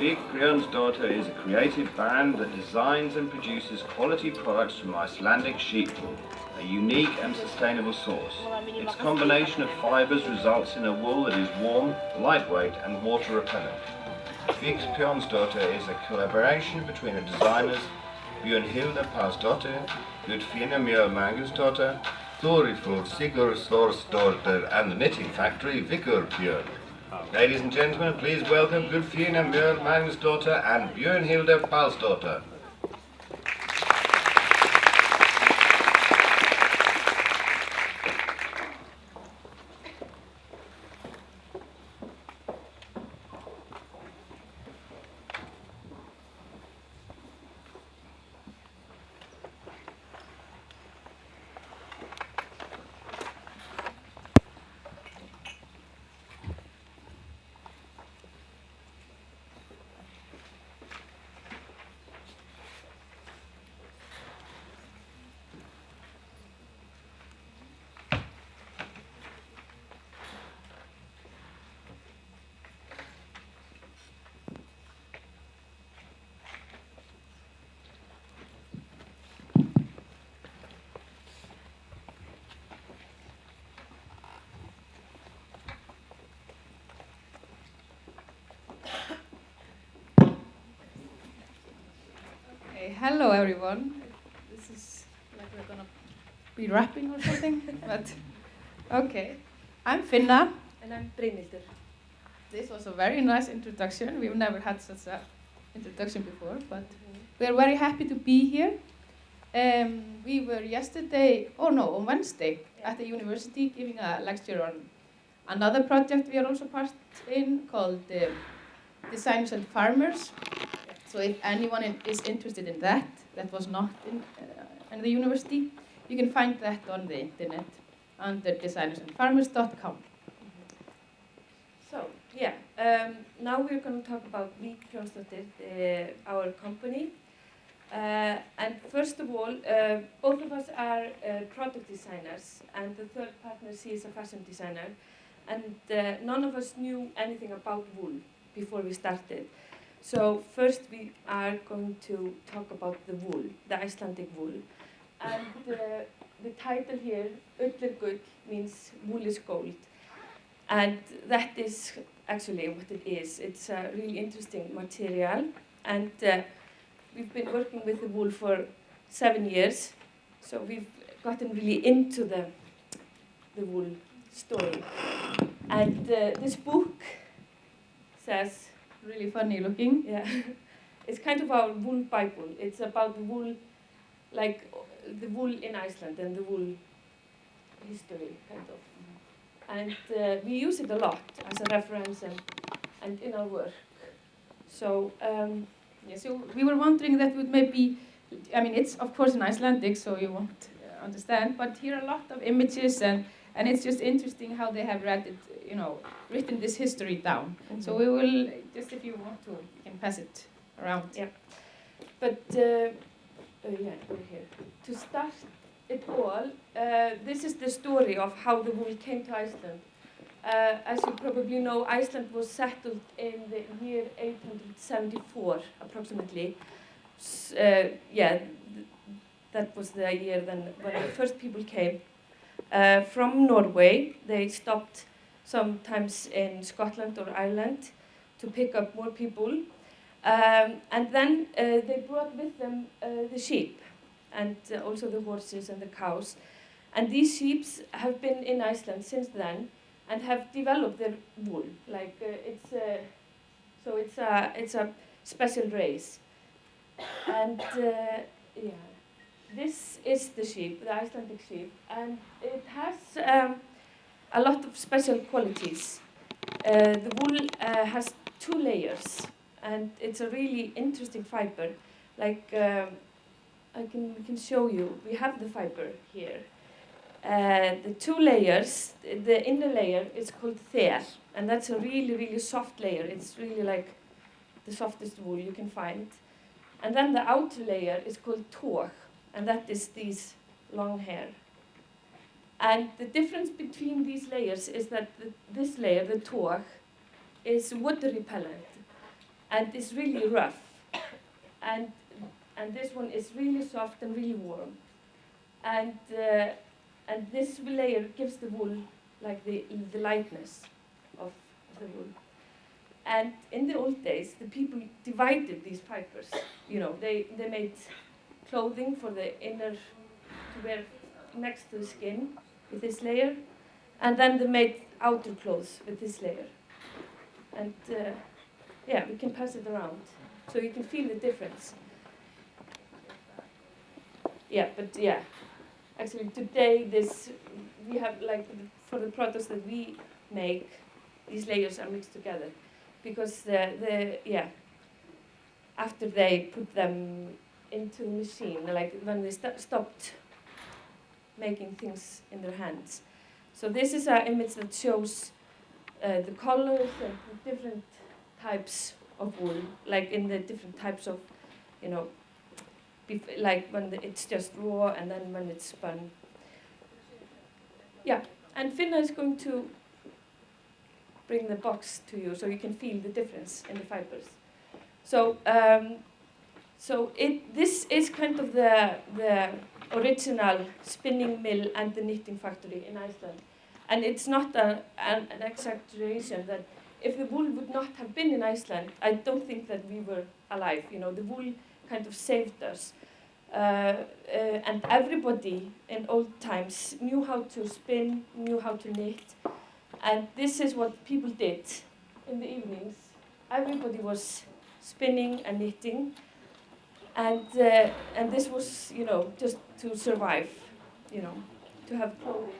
PRJÓNSDÓTTIR is a creative band that designs and produces quality products from Icelandic sheep wool, a unique and sustainable source. Its combination of fibres results in a wool that is warm, lightweight and water repellent. PRJÓNSDÓTTIR is a collaboration between the designers Brynhildur Pálsdóttir, Guðfinna Mjöll Magnúsdóttir, Þórifur Sigurðsdóttir and the knitting factory Mjöll. Ladies and gentlemen, please welcome Guðfinna Mjöll Magnúsdóttir and Brynhildur Pálsdóttir. Hello everyone. This is like we're gonna be rapping or something, but okay. I'm Finna. And I'm Brynhildur. This was a very nice introduction. We've never had such an introduction before, but we're very happy to be here. We were on Wednesday at the university giving a lecture on another project we are also part in called Designers and Farmers. So if anyone is interested in that was not in the university, you can find that on the internet under designersandfarmers.com. So, now we're going to talk about PRJÓNSDÓTTIR, our company. And first of all, both of us are product designers, and the third partner, she is a fashion designer. And none of us knew anything about wool before we started. So first we are going to talk about the wool, the Icelandic wool. And the title here, Ullir gull, means wool is gold. And that is actually what it is. It's a really interesting material. And we've been working with the wool for 7 years. So we've gotten really into the wool story. And this book says, really funny looking. Yeah, it's kind of our wool Bible. It's about the wool, like the wool in Iceland and the wool history, kind of. And we use it a lot as a reference and in our work. So, so we were wondering that would maybe, it's of course in Icelandic, so you won't understand, but here are a lot of images and it's just interesting how they have read it, written this history down. Mm-hmm. So we will, just if you want to, you can pass it around. Yeah. But, over here. To start it all, this is the story of how the wool came to Iceland. As you probably know, Iceland was settled in the year 874, approximately. That was the year when the first people came. From Norway, they stopped sometimes in Scotland or Ireland to pick up more people. And then they brought with them the sheep and also the horses and the cows. And these sheep have been in Iceland since then and have developed their wool. Like it's a special race. And this is the sheep, the Icelandic sheep, and it has a lot of special qualities. The wool has 2 layers, and it's a really interesting fiber. Like we can show you. We have the fiber here. The 2 layers. The inner layer is called þel, and that's a really, really soft layer. It's really like the softest wool you can find. And then the outer layer is called tog, and that is these long hair. And the difference between these layers is that this layer, the tog, is water repellent. and it's really rough. And this one is really soft and really warm. And this layer gives the wool like the lightness of the wool. And in the old days, the people divided these fibers. You know, they made clothing for the inner to wear next to the skin with this layer, and then they made outer clothes with this layer. And yeah, we can pass it around so you can feel the difference. Yeah, but yeah, actually today we have like for the products that we make, these layers are mixed together because after they put them into the machine, like when they stopped making things in their hands. So this is an image that shows the colors and the different types of wool, like in the different types of, you know, like when it's just raw and then when it's spun. Yeah, and Finna is going to bring the box to you so you can feel the difference in the fibers. So, this is kind of the original spinning mill and the knitting factory in Iceland. And it's not an exaggeration that if the wool would not have been in Iceland, I don't think that we were alive. You know, the wool kind of saved us. And everybody in old times knew how to spin, knew how to knit. And this is what people did in the evenings. Everybody was spinning and knitting. And this was, you know, just to survive, you know, to have clothing.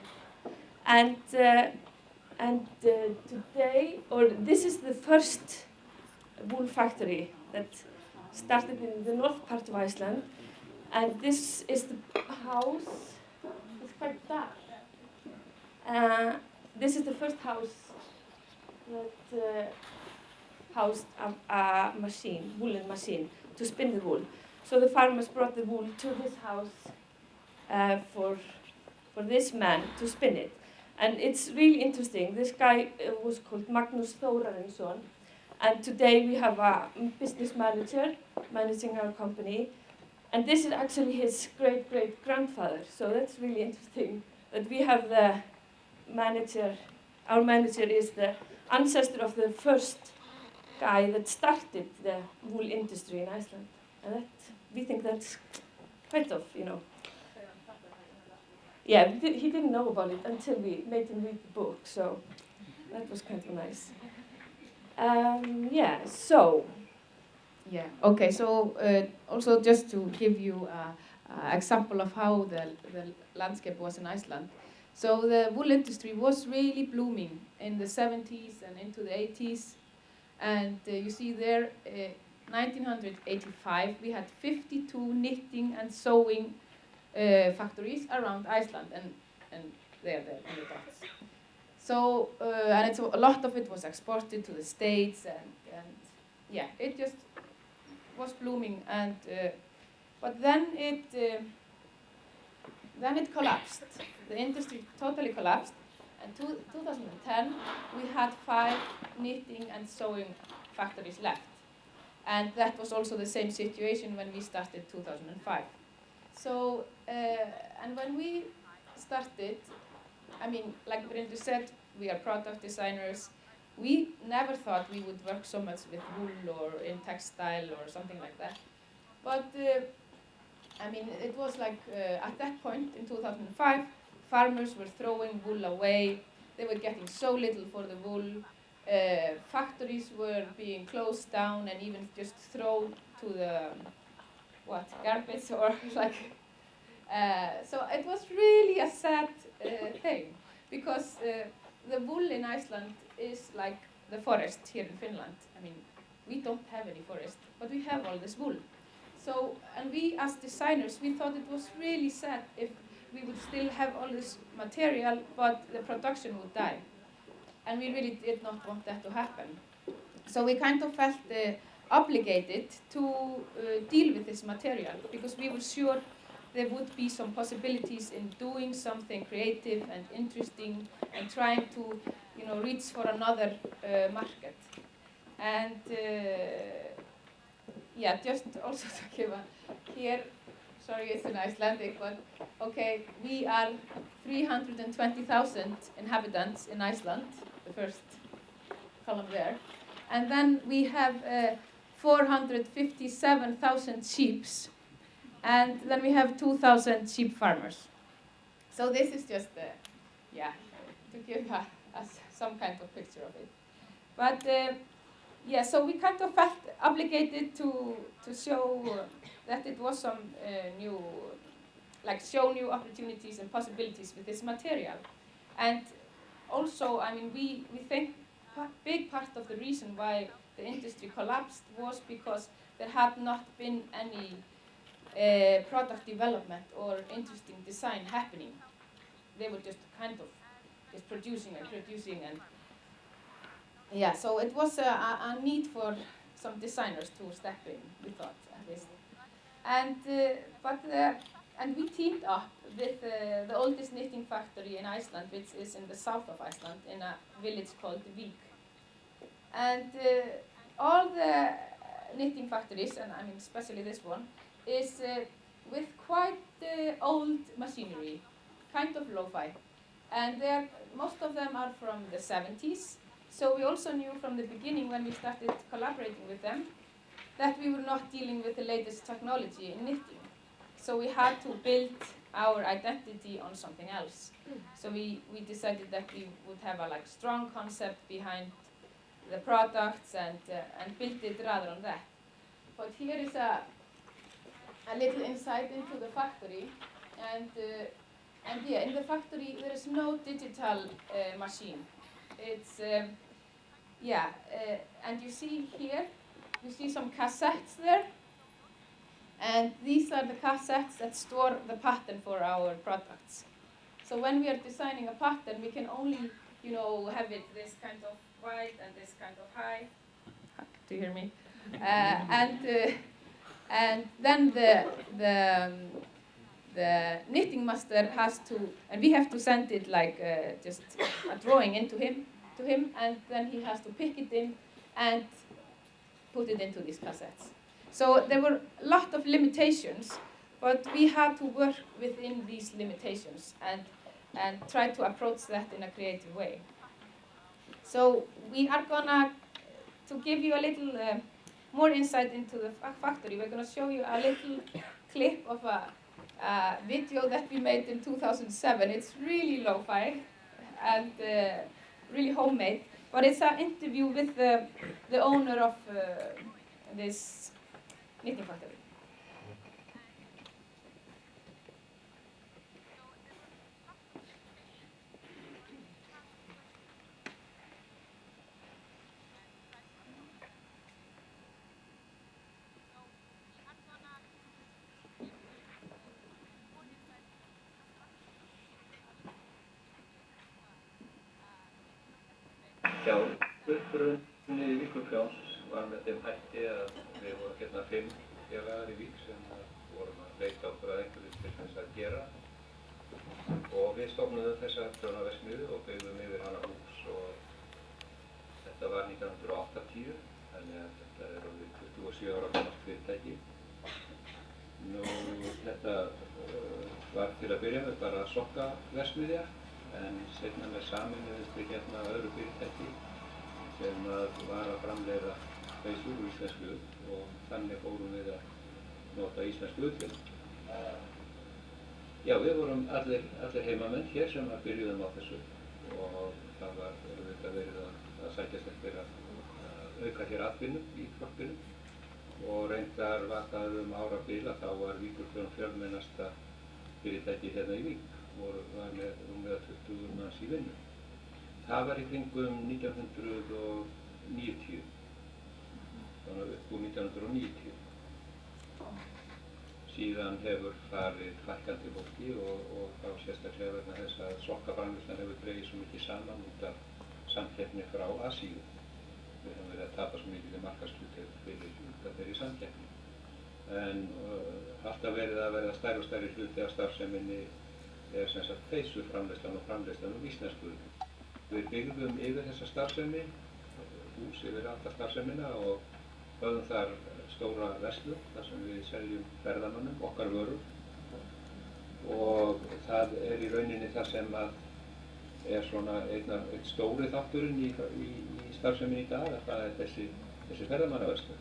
And today, or this is the first wool factory that started in the north part of Iceland. And this is the house. It's quite dark. This is the first house that housed a machine, woolen machine, to spin the wool. So the farmers brought the wool to this house for this man to spin it. And it's really interesting. This guy was called Magnúsdóttir, and today we have a business manager managing our company. And this is actually his great-great-grandfather. So that's really interesting that we have the manager. Our manager is the ancestor of the first guy that started the wool industry in Iceland. And we think that's quite tough, you know. Yeah, he didn't know about it until we made him read the book, so that was kind of nice. Yeah, so. Yeah, okay, so also just to give you an example of how the landscape was in Iceland. So the wool industry was really blooming in the 70s and into the 80s. And you see there, 1985, we had 52 knitting and sewing factories around Iceland, and there in the dots. So, and a lot of it was exported to the States, and yeah, it just was blooming, and but then it collapsed. The industry totally collapsed, and 2010 we had 5 knitting and sewing factories left, and that was also the same situation when we started 2005. So and when we started, I mean, like Brynhildur said, we are product designers. We never thought we would work so much with wool or in textile or something like that. But, I mean, it was like, at that point in 2005, farmers were throwing wool away. They were getting so little for the wool. Factories were being closed down and even just thrown to the, garbage or like. So it was really a sad thing, because the wool in Iceland is like the forest here in Finland. I mean, we don't have any forest, but we have all this wool. So, and we as designers, we thought it was really sad if we would still have all this material, but the production would die. And we really did not want that to happen. So we kind of felt obligated to deal with this material, because we were sure there would be some possibilities in doing something creative and interesting and trying to, you know, reach for another market. And yeah, just also to give here, sorry it's in Icelandic, but okay, we are 320,000 inhabitants in Iceland, the first column there. And then we have 457,000 sheep, and then we have 2,000 sheep farmers. So this is just, yeah, to give us some kind of picture of it. But yeah, so we kind of felt obligated to show that it was some new, like show new opportunities and possibilities with this material. And also, I mean, we think a big part of the reason why the industry collapsed was because there had not been any product development or interesting design happening. They were just kind of just producing and yeah, so it was a need for some designers to step in, we thought at least. And and we teamed up with the oldest knitting factory in Iceland, which is in the south of Iceland, in a village called Vík. And all the knitting factories, and I mean especially this one, is with quite old machinery, kind of lo-fi. And most of them are from the 70s. So we also knew from the beginning when we started collaborating with them that we were not dealing with the latest technology in knitting. So we had to build our identity on something else. So we decided that we would have a like strong concept behind the products and build it rather on that. But here is a little insight into the factory, and yeah, in the factory there is no digital machine. It's yeah, and you see here, you see some cassettes there, and these are the cassettes that store the pattern for our products. So when we are designing a pattern, we can only, you know, have it this kind of wide and this kind of high. Do you hear me? And then the knitting master has to, and we have to send it like just a drawing into him, and then he has to pick it in and put it into these cassettes. So there were a lot of limitations, but we had to work within these limitations and try to approach that in a creative way. So we are gonna, to give you a little more insight into the factory, we're gonna show you a little clip of a video that we made in 2007. It's really lo-fi and really homemade, but it's an interview with the owner of this knitting factory. Já, upprunni Víkurprjóns var með þeim hætti að við vorum hérna 5 félagar í Vík sem vorum að leita okkur að einhverju til þess að gera. Og við stofnuðum þessa prjónaverksmiðju og byggðum yfir hana hús, og þetta var 1980, þannig að þetta er orðið 27 ára gamalt fyrirtæki. Nú, þetta var til að byrja með bara sokkaverksmiðja, en seinna með sameinuðust við hérna öðru fyrirtæki sem var að framleiða peysur úr íslensku ull, og þannig fórum við að nota íslensku ullina. Já, við vorum allir heimamenn hér sem byrjuðum á þessu, og það var auðvitað verið að sækjast eftir að auka hér atvinnu í þorpinu, og reyndar var það árabil að þá var Víkurprjón fjölmennasta fyrirtæki hérna í Vík. Var með rúmlega 20 manns í vinnu. Það var í kringum 1990, þannig upp úr 1990. Síðan hefur farið fækkandi fólki, og þá sérstaklega vegna þess að sokkaframleiðslan hefur dregið svo mikið saman út af samkeppni frá Asíu. Við höfum verið að tapa svo mikið markaðshlutdeild fyrir þeirri samkeppni. En alltaf verið að verða stærri og stærri hluti af starfseminni er sem sagt peysurframleiðslan og framleiðslan úr íslensku ulli. Við byggðum yfir þessa starfsemi, hús yfir alla starfsemina, og höfum þar stóra verslun þar sem við seljum ferðamönnum okkar vörur og það í rauninni það sem að svona einn stóri þátturinn í starfseminni í dag, það þessi ferðamannaverslun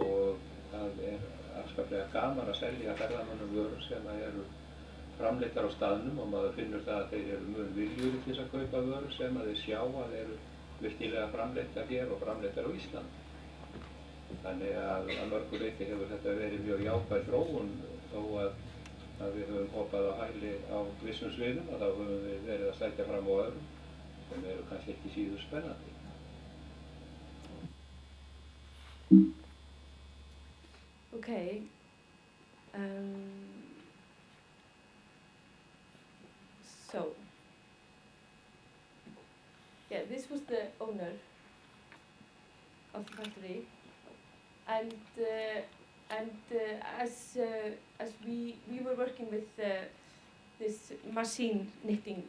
og það afskaplega gaman að selja ferðamönnum vörur sem eru framleittar á staðnum og maður finnur það að þeir eru mun viljugir til þess að kaupa vörur sem að þeir sjá að eru virkilega framleittar hér og framleittar á Íslandi. Þannig að mörgu leyti hefur þetta verið mjög jákvæð þróun þó að við höfum hoppað á hæli á vissum sviðum og þá höfum við verið að sækja fram á öðrum sem eru kannski ekki síður spennandi. Okay. So, yeah, this was the owner of the factory, and as we were working with this machine knitting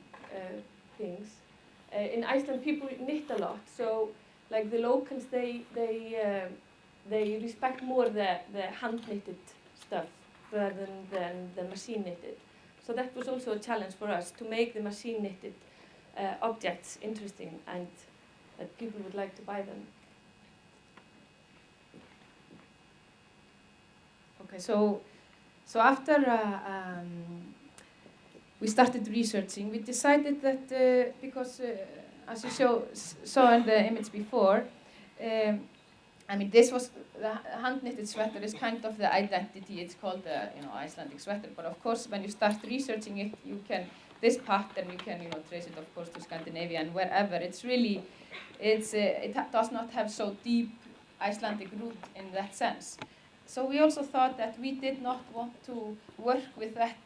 things. In Iceland, people knit a lot, so like the locals, they respect more the hand knitted stuff rather than the machine knitted. So that was also a challenge for us to make the machine knitted objects interesting and that people would like to buy them. Okay, so after we started researching, we decided that because as you saw in the image before, I mean, this was the hand-knitted sweater is kind of the identity. It's called the Icelandic sweater. But of course, when you start researching it, you can this pattern you can trace it of course to Scandinavia and wherever. It's really it does not have so deep Icelandic root in that sense. So we also thought that we did not want to work with that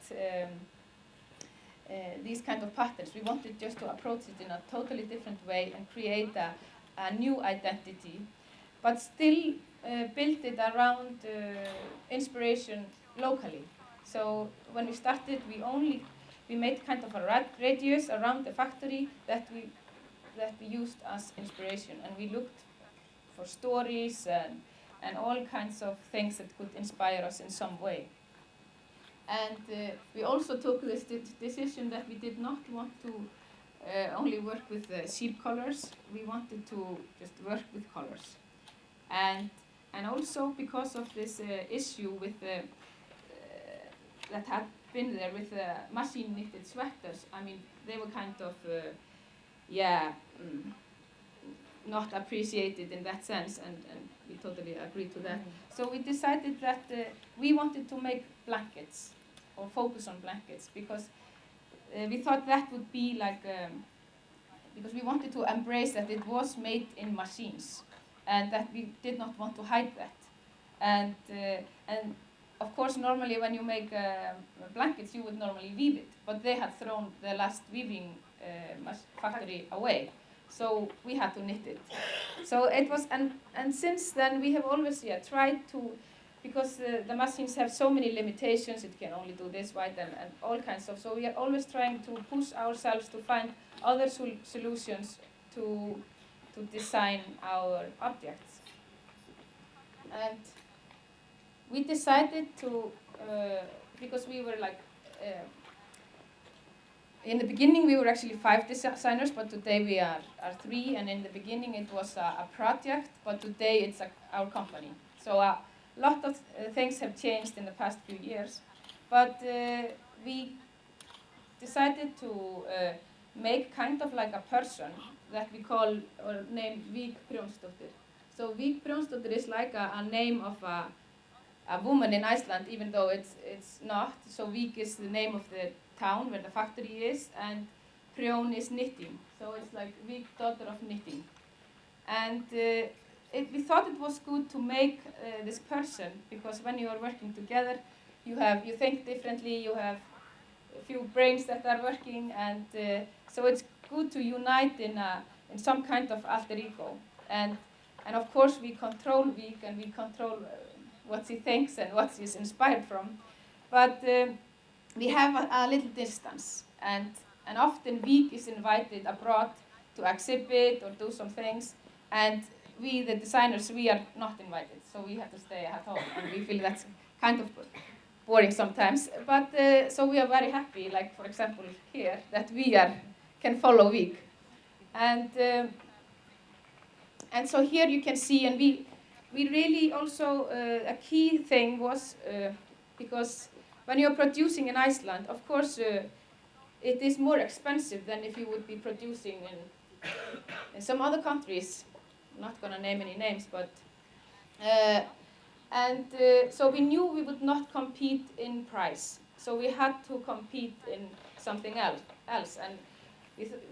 these kind of patterns. We wanted just to approach it in a totally different way and create a new identity, but still build it around inspiration locally. So when we started, we made kind of a radius around the factory that we used as inspiration, and we looked for stories and all kinds of things that could inspire us in some way. And we also took this decision that we did not want to only work with sheep colors. We wanted to just work with colors. And also because of this issue with that had been there with machine knitted sweaters, I mean, they were kind of, not appreciated in that sense, and we totally agree to that. So we decided that we wanted to make blankets, or focus on blankets, because we thought that would be like, because we wanted to embrace that it was made in machines, and that we did not want to hide that. And of course, normally when you make blankets, you would normally weave it, but they had thrown the last weaving factory away. So we had to knit it. So it was, and since then we have always tried to, because the machines have so many limitations, it can only do this, white, and all kinds of, so we are always trying to push ourselves to find other solutions to design our objects. And we decided to, because we were like, in the beginning we were actually 5 designers, but today we are 3, and in the beginning it was a project, but today it's our company. So a lot of things have changed in the past few years, but we decided to make kind of like a person that we call or name PRJÓNSDÓTTIR. So PRJÓNSDÓTTIR is like a name of a woman in Iceland, even though it's not. So Vík is the name of the town where the factory is, and Prjón is knitting. So it's like Vík, daughter of knitting. And we thought it was good to make this person, because when you are working together, you think differently, you have a few brains that are working, and so it's good to unite in some kind of alter ego. And of course we control Vík, and we control what he thinks and what he's inspired from. But we have a little distance, and often Vík is invited abroad to exhibit or do some things, and we, the designers, we are not invited, so we have to stay at home, and we feel that's kind of boring sometimes. But so we are very happy, like for example here, that we can follow week, and so here you can see, and we really also a key thing was because when you're producing in Iceland, of course, it is more expensive than if you would be producing in some other countries. I'm not going to name any names, but so we knew we would not compete in price. So we had to compete in something else, and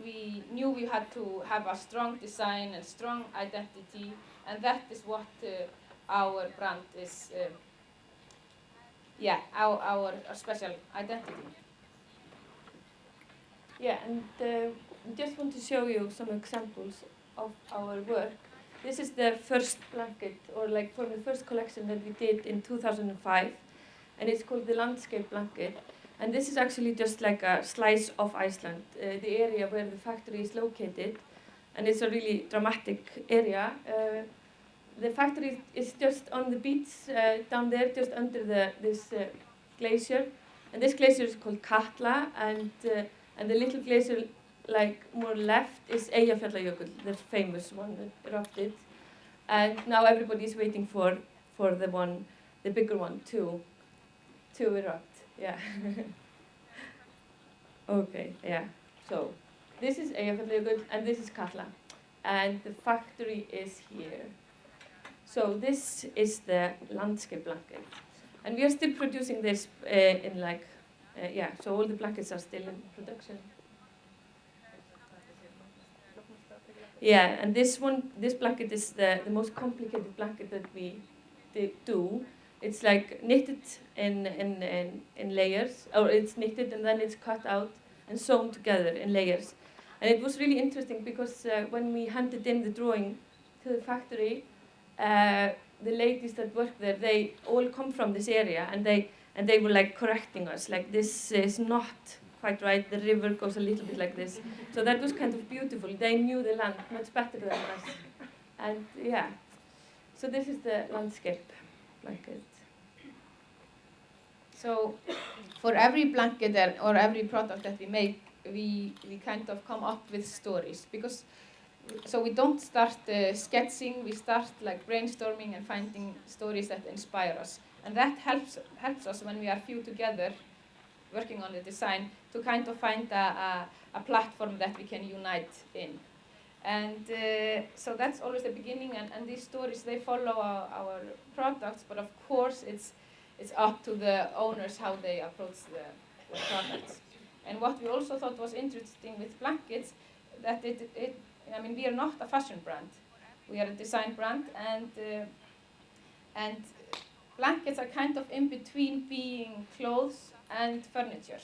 we knew we had to have a strong design and strong identity, and that is what our brand is. Our special identity. Yeah, and just want to show you some examples of our work. This is the first blanket, or like from the first collection that we did in 2005, and it's called the landscape blanket. And this is actually just like a slice of Iceland, the area where the factory is located, and it's a really dramatic area. The factory is just on the beach down there, just under this glacier, and this glacier is called Katla, and the little glacier, like more left, is Eyjafjallajökull, the famous one that erupted, and now everybody is waiting for the bigger one to erupt. Yeah. Okay. Yeah. So this is Eyjafjallajökull, and this is Katla, and the factory is here. So this is the landscape blanket, and we are still producing this in like, so all the blankets are still in production. Yeah, and this blanket is the most complicated blanket that we do. It's like knitted in layers, or it's knitted and then it's cut out and sewn together in layers. And it was really interesting because when we handed in the drawing to the factory, the ladies that work there, they all come from this area, and they were like correcting us, like this is not quite right, the river goes a little bit like this. So that was kind of beautiful. They knew the land much better than us. And yeah, so this is the landscape blanket. So for every blanket or every product that we make, we kind of come up with stories, because so we don't start sketching, we start like brainstorming and finding stories that inspire us, and that helps us when we are few together working on the design to kind of find a platform that we can unite in. And so that's always the beginning, and these stories, they follow our products, but of course it's up to the owners how they approach the products. And what we also thought was interesting with blankets, that I mean, we are not a fashion brand, we are a design brand, and blankets are kind of in between being clothes and furniture.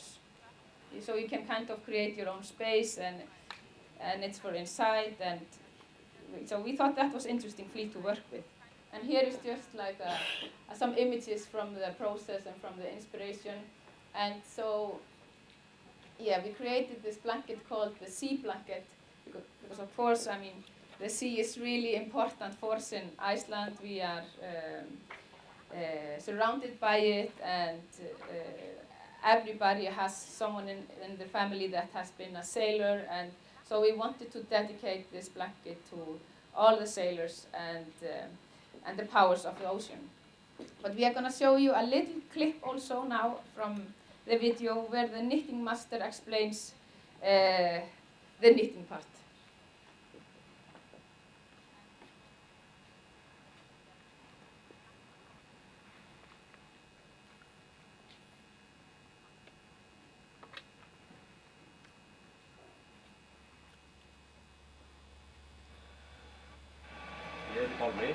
So you can kind of create your own space, and it's for inside, and so we thought that was interesting fleet to work with. And here is just like some images from the process and from the inspiration. And so, yeah, we created this blanket called the sea blanket, because of course, I mean, the sea is really important for us in Iceland. We are surrounded by it, and everybody has someone in the family that has been a sailor, and so we wanted to dedicate this blanket to all the sailors and the powers of the ocean. But we are going to show you a little clip also now from the video where the knitting master explains the knitting part. Ég heiti Pálmi,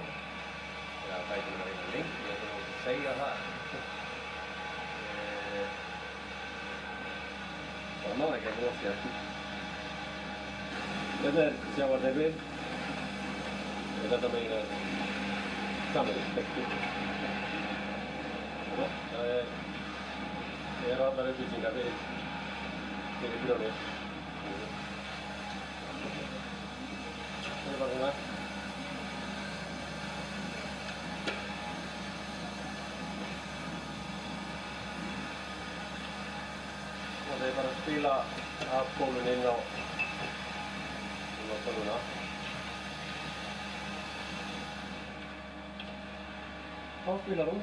eða bætum við einu link, ég ætla að segja það. Sama, ekki að góða sér. Þetta sjávarþeyfið, og þetta meina samverðisspektur. Það eru allar upplýsingar fyrir prjónið. Það bara svona. þið bara að spila af bólunni inn á tölvuna. Þá spilar hún.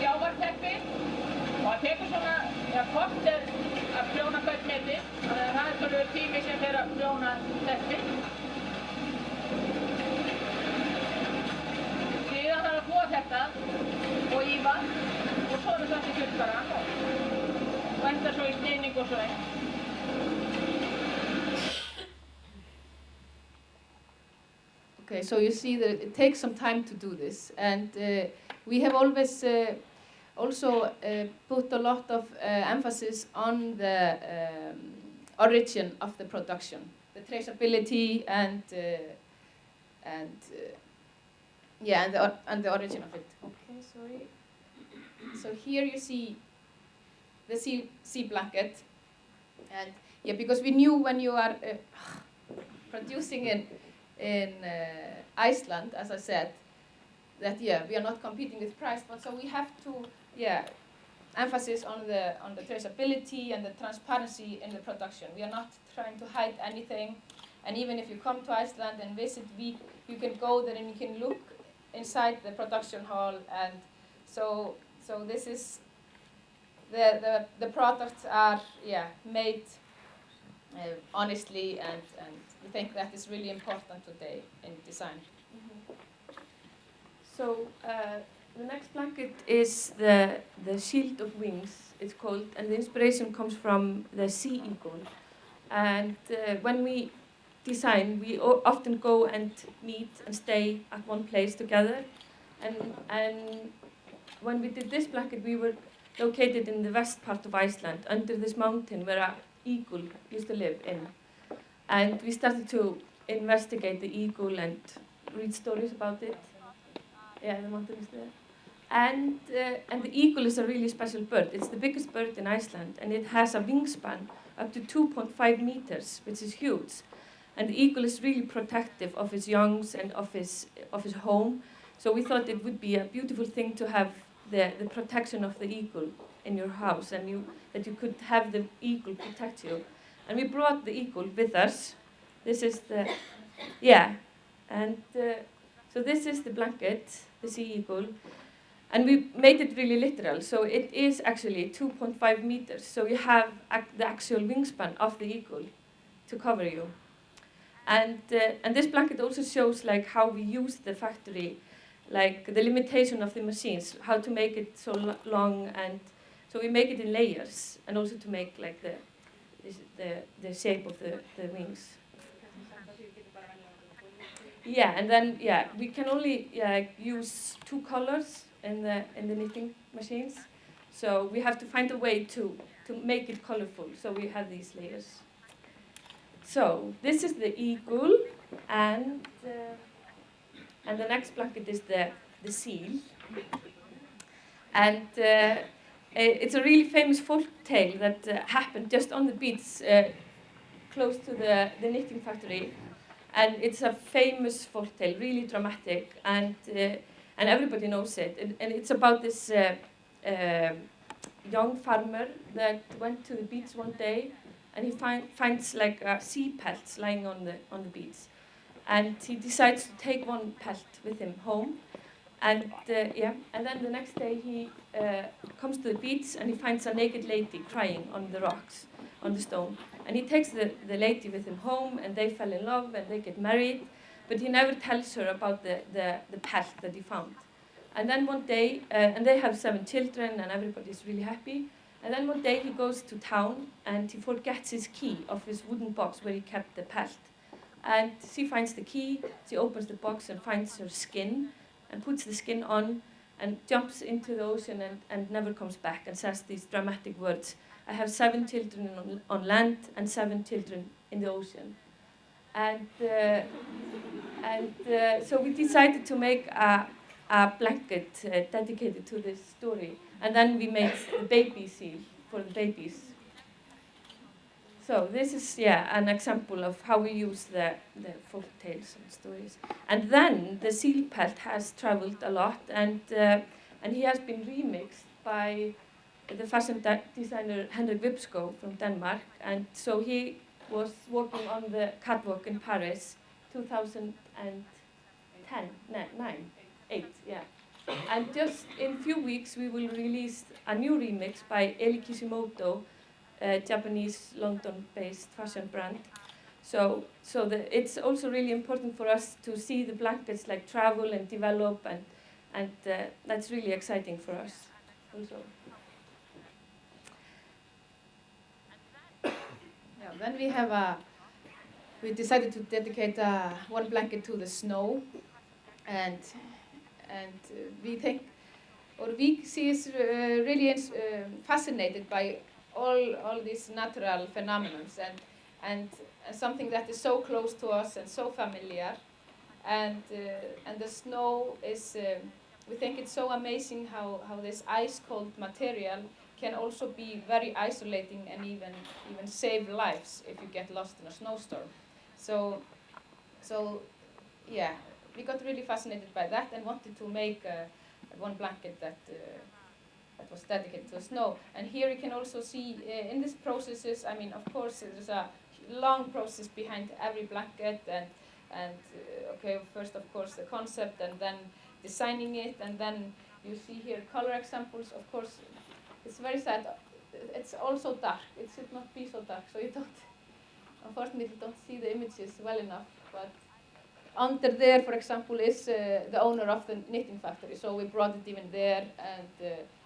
Sjávarteppi og það tekur svona korter að prjóna hvert metri, þannig að það tölulegur tími sem fer að prjóna teppi. Síðan þarf að búa þetta og ífa og svo er þetta í kjölkara og endar svo í sneiðning og svo einn. Okay, so you see that it takes some time to do this, and we have always also put a lot of emphasis on the origin of the production, the traceability and the origin of it. Okay, sorry. So here you see the sea blanket, and yeah, because we knew when you are producing in Iceland, as I said, that we are not competing with price, but so we have to emphasis on the traceability and the transparency in the production. We are not trying to hide anything, and even if you come to Iceland and visit, you can go there and you can look inside the production hall, and so this is the products are made honestly, and we think that is really important today in design. So the next blanket is the shield of wings, it's called, and the inspiration comes from the sea eagle. And when we design, we often go and meet and stay at one place together. And when we did this blanket, we were located in the west part of Iceland, under this mountain where an eagle used to live in. And we started to investigate the eagle and read stories about it. Yeah, the mountain is there. And the eagle is a really special bird. It's the biggest bird in Iceland, and it has a wingspan up to 2.5 meters, which is huge. And the eagle is really protective of his youngs and of his home. So we thought it would be a beautiful thing to have the protection of the eagle in your house, and that you could have the eagle protect you. And we brought the eagle with us. This is the, so this is the blanket, the sea eagle. And we made it really literal, so it is actually 2.5 meters. So you have the actual wingspan of the eagle to cover you. And this blanket also shows like how we use the factory, like the limitation of the machines, how to make it so long, and so we make it in layers, and also to make like the shape of the wings. Yeah, and then we can only use 2 colors in the knitting machines, so we have to find a way to make it colorful. So we have these layers. So this is the eagle, and the next blanket is the seal, and it's a really famous folk tale that happened just on the beach close to the knitting factory. And it's a famous folk tale, really dramatic, and everybody knows it. And it's about this young farmer that went to the beach one day, and he finds like sea pelts lying on the beach, and he decides to take one pelt with him home, and then the next day he comes to the beach and he finds a naked lady crying on the rocks, on the stone. And he takes the lady with him home, and they fell in love and they get married, but he never tells her about the pelt that he found. And then one day, and they have 7 children, and everybody's really happy. And then one day he goes to town and he forgets his key of his wooden box where he kept the pelt. And she finds the key, she opens the box and finds her skin, and puts the skin on and jumps into the ocean and never comes back and says these dramatic words. I have 7 children on land and 7 children in the ocean. And so we decided to make a blanket dedicated to this story. And then we made the baby seal for the babies. So this is, an example of how we use the folk tales and stories. And then the seal pelt has traveled a lot, and he has been remixed by the fashion designer Henrik Vibsko from Denmark. And so he was walking on the catwalk in Paris 2008. And just in a few weeks we will release a new remix by Eli Kishimoto, a Japanese London-based fashion brand. So it's also really important for us to see the blankets like travel and develop, and that's really exciting for us also. Then we decided to dedicate one blanket to the snow, and we think, or we see is really fascinated by all these natural phenomena, and something that is so close to us and so familiar, and the snow is, we think it's so amazing how this ice-cold material can also be very isolating and even save lives if you get lost in a snowstorm. So yeah, we got really fascinated by that and wanted to make one blanket that was dedicated to snow. And here you can also see in these processes, I mean, of course, there's a long process behind every blanket, and okay, first of course the concept, and then designing it, and then you see here color examples. Of course, it's very sad. It's also dark. It should not be so dark, so you unfortunately don't see the images well enough. But under there, for example, is the owner of the knitting factory. So we brought it even there and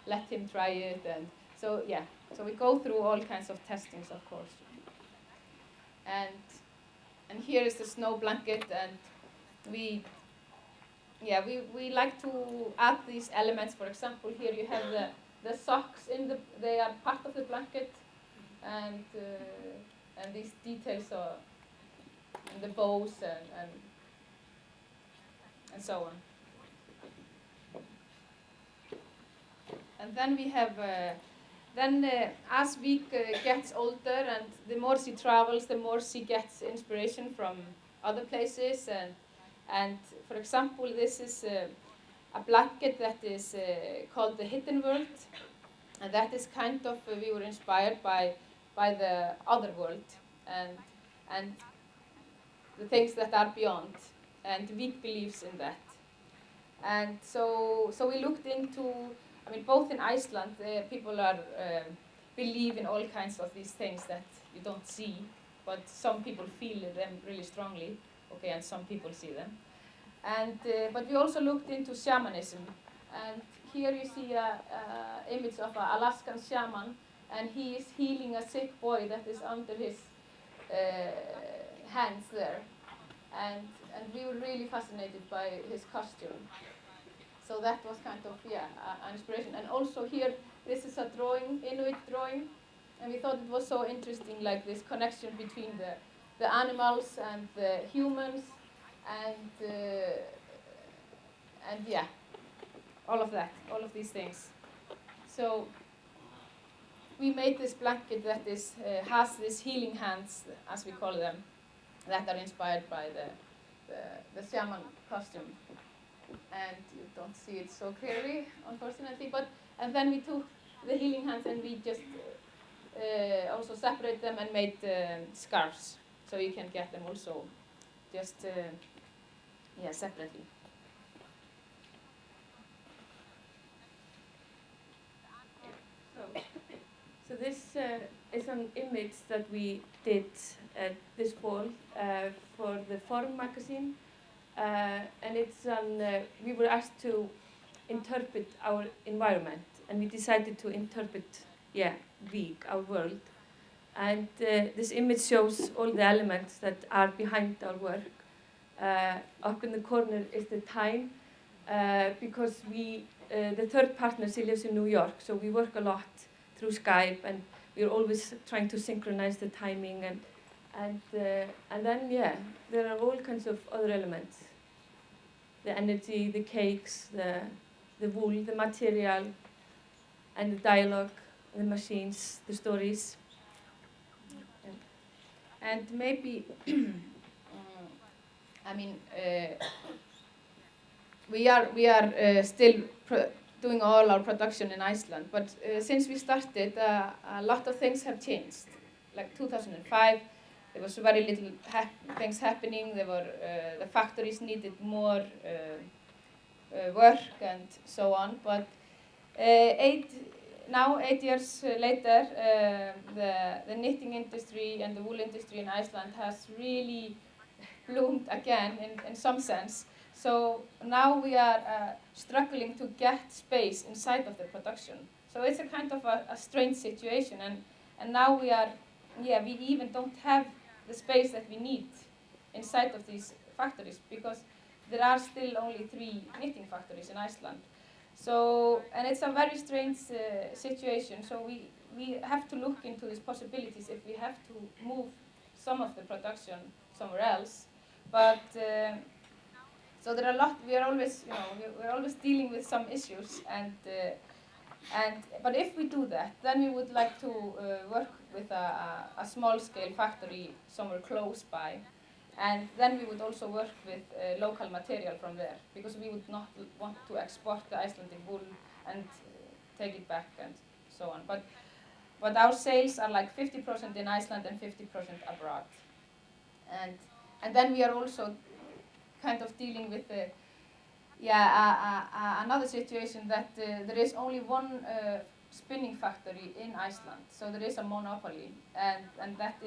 let him try it. And so yeah, so we go through all kinds of testings, of course. And here is the snow blanket, and we like to add these elements. For example, here you have the socks they are part of the blanket, and these details are in the bows and so on. And then we have as Vík gets older, and the more she travels, the more she gets inspiration from other places. And for example, this is a blanket that is called the Hidden World, and that is kind of we were inspired by the other world and the things that are beyond, and Vík believes in that. And so we looked into, I mean, both in Iceland, people are believe in all kinds of these things that you don't see, but some people feel them really strongly, okay, and some people see them. And but we also looked into shamanism, and here you see a image of an Alaskan shaman, and he is healing a sick boy that is under his hands there, and we were really fascinated by his costume. So that was kind of an inspiration. And also here, this is a drawing, Inuit drawing, and we thought it was so interesting, like this connection between the animals and the humans, and all of that, all of these things. So we made this blanket that is has these healing hands, as we call them, that are inspired by the shaman costume. And you don't see it so clearly, unfortunately. And then we took the healing hands and we just also separated them and made scarves, so you can get them also just separately. So this is an image that we did this fall for the Forum magazine, and it's we were asked to interpret our environment, and we decided to interpret Vík, our world. And this image shows all the elements that are behind our work. Up in the corner is the time, because the third partner, she lives in New York, so we work a lot through Skype, and we're always trying to synchronize the timing, and then there are all kinds of other elements: the energy, the cakes, the wool, the material, and the dialogue, the machines, the stories. And maybe, we are still doing all our production in Iceland, but since we started, a lot of things have changed. Like 2005, there was very little things happening. There were the factories needed more work and so on. But 8 years later, the knitting industry and the wool industry in Iceland has really bloomed again in some sense. So now we are struggling to get space inside of the production. So it's a kind of a strange situation, and now we even don't have the space that we need inside of these factories, because there are still only 3 knitting factories in Iceland. So, and it's a very strange situation, so we have to look into these possibilities if we have to move some of the production somewhere else. But so there are a lot. We are always, we're always dealing with some issues, but if we do that, then we would like to work with a small-scale factory somewhere close by, and then we would also work with local material from there, because we would not want to export the Icelandic wool and take it back and so on. But our sales are like 50% in Iceland and 50% abroad, and then we are also kind of dealing with another situation that there is only one spinning factory in Iceland, so there is a monopoly, and that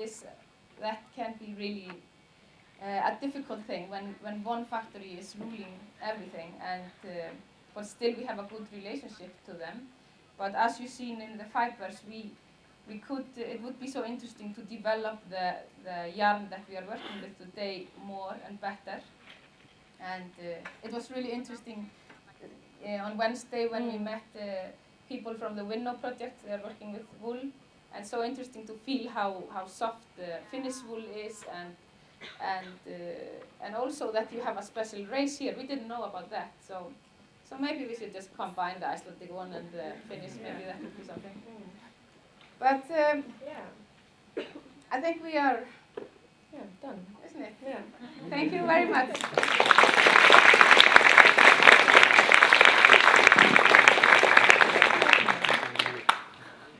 can be really a difficult thing when one factory is ruling everything, but still we have a good relationship to them. But as you've seen in the fibers, it would be so interesting to develop the yarn that we are working with today more and better. And it was really interesting on Wednesday when we met people from the Winnow project. They are working with wool, and so interesting to feel how soft the Finnish wool is, and also that you have a special race here. We didn't know about that, so maybe we should just combine the Icelandic one and the Finnish. Maybe that would be something. But I think we are done, isn't it? Yeah. Thank you very much.